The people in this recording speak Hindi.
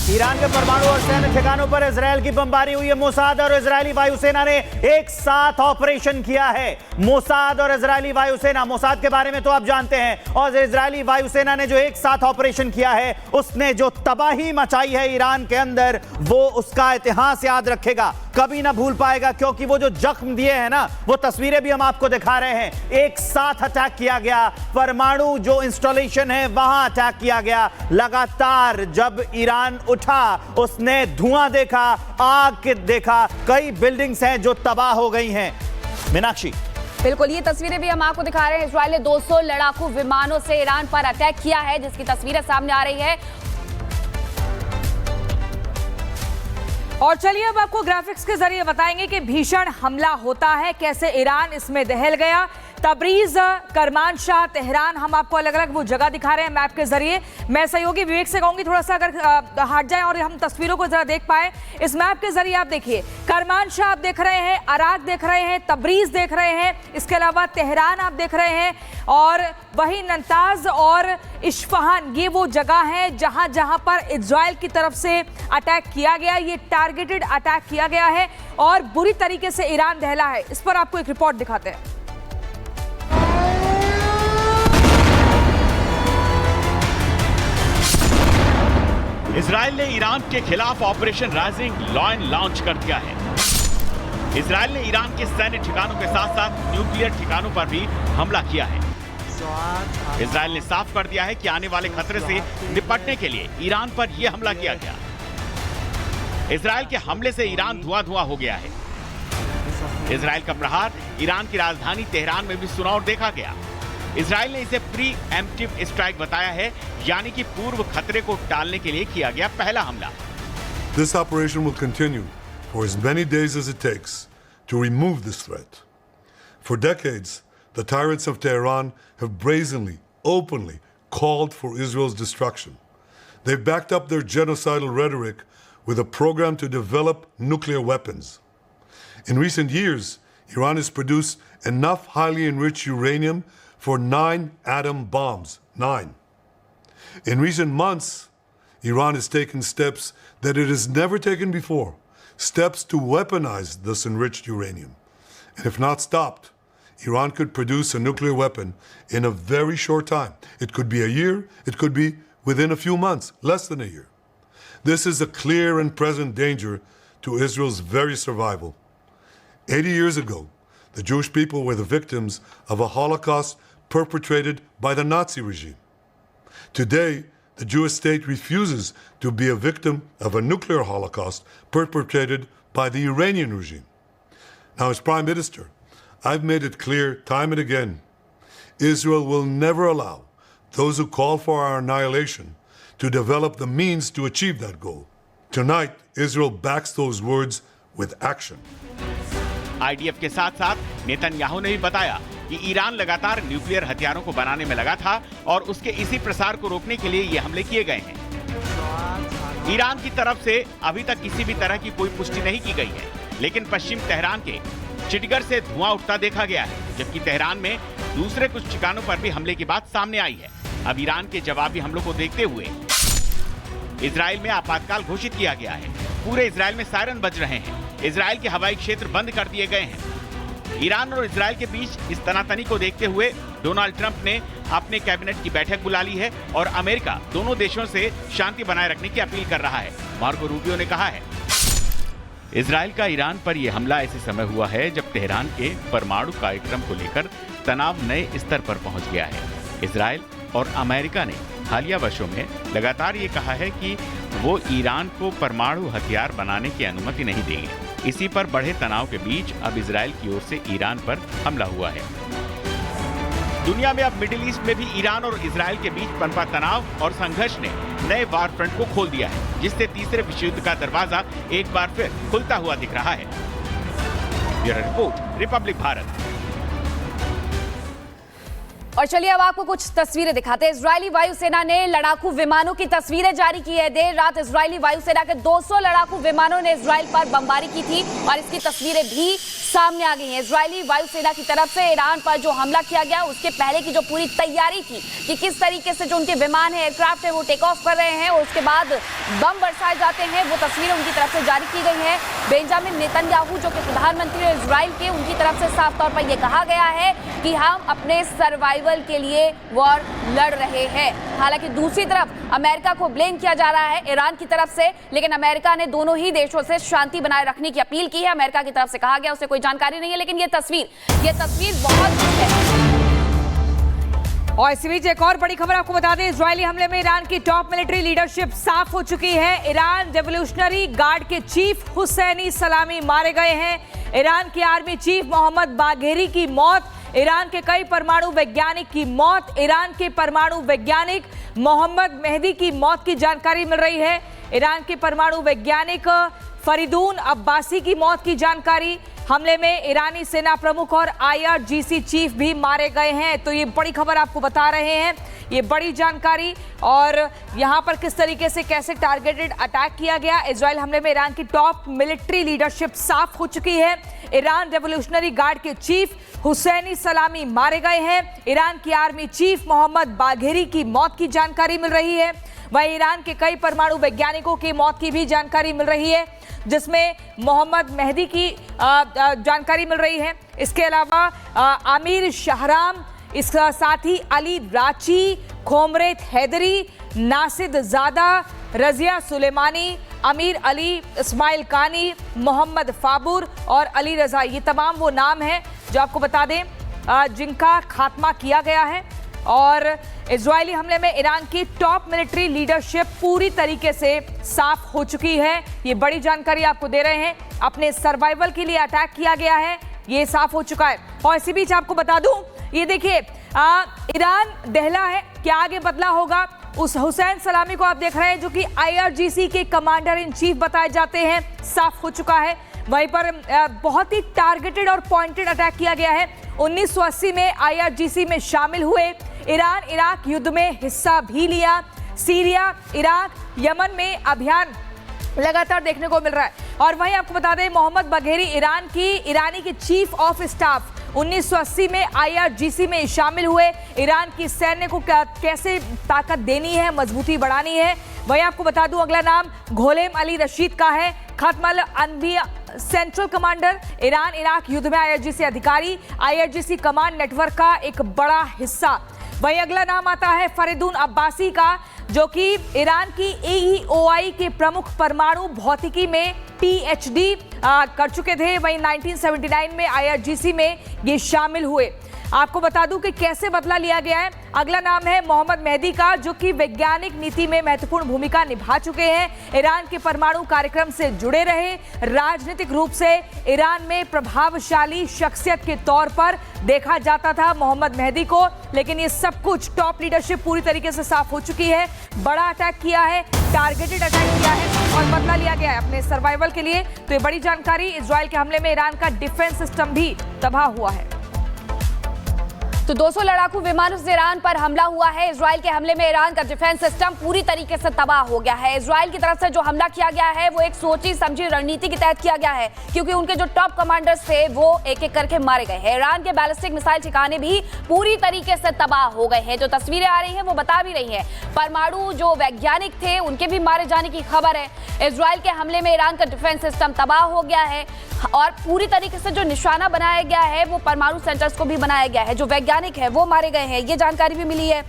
ईरान के परमाणु और सैन्य ठिकानों पर इजरायल की बमबारी हुई है। मोसाद और इजरायली वायुसेना ने एक साथ ऑपरेशन किया है। मोसाद और इजरायली वायुसेना, मोसाद के बारे में तो आप जानते हैं, और इजरायली वायुसेना ने जो एक साथ ऑपरेशन किया है उसने जो तबाही मचाई है ईरान के अंदर, वो उसका इतिहास याद रखेगा, कभी ना भूल पाएगा। क्योंकि वो जो जख्म दिए हैं ना, वो तस्वीरें भी हम आपको दिखा रहे हैं। एक साथ अटैक किया गया, परमाणु जो इंस्टॉलेशन है वहां अटैक किया गया। लगातार जब ईरान उठा उसने धुआं देखा, आग देखा, कई बिल्डिंग्स हैं जो तबाह हो गई हैं। मीनाक्षी, बिल्कुल, ये तस्वीरें भी हम आपको दिखा रहे हैं। इजरायल ने 200 लड़ाकू विमानों से ईरान पर अटैक किया है, जिसकी तस्वीरें सामने आ रही है। और चलिए अब आपको ग्राफिक्स के जरिए बताएंगे कि भीषण हमला होता है, कैसे ईरान इसमें दहल गया। तबरीज, करमानशाह, तेहरान, हम आपको अलग अलग वो जगह दिखा रहे हैं मैप के जरिए। मैं सहयोगी विवेक से कहूंगी थोड़ा सा अगर हट जाए और हम तस्वीरों को जरा देख पाए इस मैप के जरिए। आप देखिए, करमानशाह आप देख रहे हैं, अराक देख रहे हैं, तबरीज देख रहे हैं, इसके अलावा तेहरान आप देख रहे हैं, और वही नंताज और इस्फहान, ये वो जगह है जहां जहां पर इजरायल की तरफ से अटैक किया गया। ये टारगेटेड अटैक किया गया है और बुरी तरीके से ईरान दहला है। इस पर आपको एक रिपोर्ट दिखाते हैं। इजरायल ने ईरान के खिलाफ ऑपरेशन राइजिंग लॉयन लॉन्च कर दिया है। इजरायल ने ईरान के सैन्य ठिकानों के साथ साथ न्यूक्लियर ठिकानों पर भी हमला किया है। इजरायल ने साफ कर दिया है कि आने वाले खतरे से निपटने के लिए ईरान पर यह हमला किया गया। इजरायल के हमले से ईरान धुआं धुआं हो गया है। इजरायल का प्रहार ईरान की राजधानी तेहरान में भी सुना और देखा गया। इजरायल ने इसे प्री एम्प्टिव स्ट्राइक बताया है, यानी कि पूर्व खतरे को टालने के लिए किया गया पहला हमला। This operation will continue for as many days as it takes to remove this threat. For decades, the tyrants of Tehran have brazenly, openly called for Israel's destruction. They've backed up their genocidal rhetoric with a program to develop nuclear weapons. In recent years, Iran has produced enough highly enriched uranium for 9 atom bombs. 9. In recent months, Iran has taken steps that it has never taken before, steps to weaponize this enriched uranium. And if not stopped, Iran could produce a nuclear weapon in a very short time. It could be a year, it could be within a few months, less than a year. This is a clear and present danger to Israel's very survival. 80 years ago, the Jewish people were the victims of a Holocaust perpetrated by the Nazi regime. Today, the Jewish state refuses to be a victim of a nuclear Holocaust perpetrated by the Iranian regime. Now, as Prime Minister, I've made it clear time and again, Israel will never allow those who call for our annihilation to develop the means to achieve that goal. Tonight, Israel backs those words with action. IDF के साथ साथ नेतन्याहू ने भी बताया कि ईरान लगातार न्यूक्लियर हथियारों को बनाने में लगा था और उसके इसी प्रसार को रोकने के लिए ये हमले किए गए हैं। ईरान की तरफ से अभी तक किसी भी तरह की कोई पुष्टि नहीं की गई है, लेकिन पश्चिम तेहरान के चिटगर से धुआं उठता देखा गया है, जबकि तेहरान में दूसरे कुछ ठिकानों पर भी हमले की बात सामने आई है। अब ईरान के जवाबी हमलों को देखते हुए इजरायल में आपातकाल घोषित किया गया है। पूरे इजरायल में सायरन बज रहे हैं। इजरायल के हवाई क्षेत्र बंद कर दिए गए हैं। ईरान और इजरायल के बीच इस तनातनी को देखते हुए डोनाल्ड ट्रंप ने अपने कैबिनेट की बैठक बुला ली है और अमेरिका दोनों देशों से शांति बनाए रखने की अपील कर रहा है। मार्को रूबियो ने कहा है, इजरायल का ईरान पर यह हमला ऐसे समय हुआ है जब तेहरान के परमाणु कार्यक्रम को लेकर तनाव नए स्तर पर पहुंच गया है। इजरायल और अमेरिका ने हालिया वर्षों में लगातार ये कहा है कि वो ईरान को परमाणु हथियार बनाने की अनुमति नहीं देंगे। इसी पर बढ़े तनाव के बीच अब इजरायल की ओर से ईरान पर हमला हुआ है। दुनिया में अब मिडिल ईस्ट में भी ईरान और इजरायल के बीच पनपा तनाव और संघर्ष ने नए वार फ्रंट को खोल दिया है, जिससे तीसरे विश्व युद्ध का दरवाजा एक बार फिर खुलता हुआ दिख रहा है। Bureau report, Republic Bharat. और चलिए अब आपको कुछ तस्वीरें दिखाते हैं। इजरायली वायुसेना ने लड़ाकू विमानों की तस्वीरें जारी की है। देर रात इजरायली वायुसेना के 200 लड़ाकू विमानों ने इजराइल पर बमबारी की थी और इसकी तस्वीरें भी सामने आ गई हैं। इजरायली वायुसेना की तरफ से ईरान पर जो हमला किया गया उसके पहले की जो पूरी तैयारी थी कि किस तरीके से जो उनके विमान है, एयरक्राफ्ट है, वो टेक ऑफ कर रहे हैं और उसके बाद बम बरसाए जाते हैं, वो तस्वीरें उनकी तरफ से जारी की गई हैं। बेंजामिन नेतन्याहू जो कि प्रधानमंत्री है इजराइल के, उनकी तरफ से साफ तौर पर यह कहा गया है कि हम अपने सर्वाइवल के लिए वॉर लड़ रहे हैं। हालांकि दूसरी तरफ अमेरिका को ब्लेम किया जा रहा है ईरान की तरफ से, लेकिन अमेरिका ने दोनों ही देशों से शांति बनाए रखने की अपील की है। अमेरिका की तरफ से कहा गया उसे कोई जानकारी नहीं है, लेकिन ये तस्वीर बहुत है। और इसी बीच एक और बड़ी खबर आपको बता दें, इजरायली हमले में ईरान की टॉप मिलिट्री लीडरशिप साफ हो चुकी है। ईरान रेवोल्यूशनरी गार्ड के चीफ हुसैनी सलामी मारे गए हैं। ईरान के आर्मी चीफ मोहम्मद बाघेरी की मौत, ईरान के कई परमाणु वैज्ञानिक की मौत, ईरान के परमाणु वैज्ञानिक मोहम्मद मेहदी की मौत की जानकारी मिल रही है। ईरान के परमाणु वैज्ञानिक फरीदून अब्बासी की मौत की जानकारी। हमले में ईरानी सेना प्रमुख और IRGC चीफ भी मारे गए हैं। तो ये बड़ी खबर आपको बता रहे हैं, ये बड़ी जानकारी। और यहाँ पर किस तरीके से कैसे टारगेटेड अटैक किया गया, इजराइल हमले में ईरान की टॉप मिलिट्री लीडरशिप साफ हो चुकी है। ईरान रेवोल्यूशनरी गार्ड के चीफ हुसैनी सलामी मारे गए हैं। ईरान की आर्मी चीफ मोहम्मद बाघेरी की मौत की जानकारी मिल रही है। वहीं ईरान के कई परमाणु वैज्ञानिकों की मौत की भी जानकारी मिल रही है, जिसमें मोहम्मद मेहदी की जानकारी मिल रही है। इसके अलावा आमिर शहराम, इसके साथ ही अली राची, खोमरेत हैदरी, नासिद ज़ादा, रजिया सुलेमानी, अमीर अली, इस्माइल कानी, मोहम्मद फाबुर और अली रजा, ये तमाम वो नाम हैं जो आपको बता दें जिनका खात्मा किया गया है। और इजरायली हमले में ईरान की टॉप मिलिट्री लीडरशिप पूरी तरीके से साफ हो चुकी है। ये बड़ी जानकारी आपको दे रहे हैं। अपने सर्वाइवल के लिए अटैक किया गया है, ये साफ हो चुका है। और इसी बीच आपको बता दूं, ये देखिए ईरान दहला है, क्या आगे बदला होगा। उस हुसैन सलामी को आप देख रहे हैं जो कि IRGC के कमांडर इन चीफ बताए जाते हैं, साफ हो चुका है। वहीं पर बहुत ही टारगेटेड और पॉइंटेड अटैक किया गया है। 1980 में IRGC में शामिल हुए, ईरान इराक युद्ध में हिस्सा भी लिया, सीरिया, इराक, यमन में अभियान लगातार देखने को मिल रहा है। और वहीं आपको बता दें, मोहम्मद बाघेरी ईरानी की चीफ ऑफ स्टाफ 1980 में IRGC में शामिल हुए। ईरान की सैन्य को कैसे ताकत देनी है, मजबूती बढ़ानी है। वहीं आपको बता दूं, अगला नाम घोलेम अली रशीद का है, खत्मल अनबिया सेंट्रल कमांडर, ईरान इराक युद्ध में IRGC अधिकारी, IRGC कमांड नेटवर्क का एक बड़ा हिस्सा। वहीं अगला नाम आता है फरीदून अब्बासी का, जो कि ईरान की AEOI के प्रमुख परमाणु भौतिकी में PhD कर चुके थे। वहीं 1979 में IRGC में ये शामिल हुए। आपको बता दूं कि कैसे बदला लिया गया है। अगला नाम है मोहम्मद मेहदी का, जो कि वैज्ञानिक नीति में महत्वपूर्ण भूमिका निभा चुके हैं। ईरान के परमाणु कार्यक्रम से जुड़े रहे, राजनीतिक रूप से ईरान में प्रभावशाली शख्सियत के तौर पर देखा जाता था मोहम्मद मेहदी को। लेकिन ये सब कुछ टॉप लीडरशिप पूरी तरीके से साफ हो चुकी है। बड़ा अटैक किया है, टारगेटेड अटैक किया है और बदला लिया गया है अपने सर्वाइवल के लिए। तो ये बड़ी जानकारी। इजराइल के हमले में ईरान का डिफेंस सिस्टम भी तबाह हुआ है। तो 200 लड़ाकू विमानों से ईरान पर हमला हुआ है। इजराइल के हमले में ईरान का डिफेंस सिस्टम पूरी तरीके से तबाह हो गया है। इजराइल की तरफ से जो हमला किया गया है वो एक सोची समझी रणनीति के तहत किया गया है, क्योंकि उनके जो टॉप कमांडर्स थे वो एक एक करके मारे गए हैं। ईरान के बैलिस्टिक मिसाइल ठिकाने भी पूरी तरीके से तबाह हो गए हैं। जो तस्वीरें आ रही हैं वो बता भी रही हैं, परमाणु जो वैज्ञानिक थे उनके भी मारे जाने की खबर है। इजराइल के हमले में ईरान का डिफेंस सिस्टम तबाह हो गया है और पूरी तरीके से जो निशाना बनाया गया है वो परमाणु सेंटर्स को भी बनाया गया है। जो वैज्ञानिक है वो मारे गए हैं, ये जानकारी भी मिली है।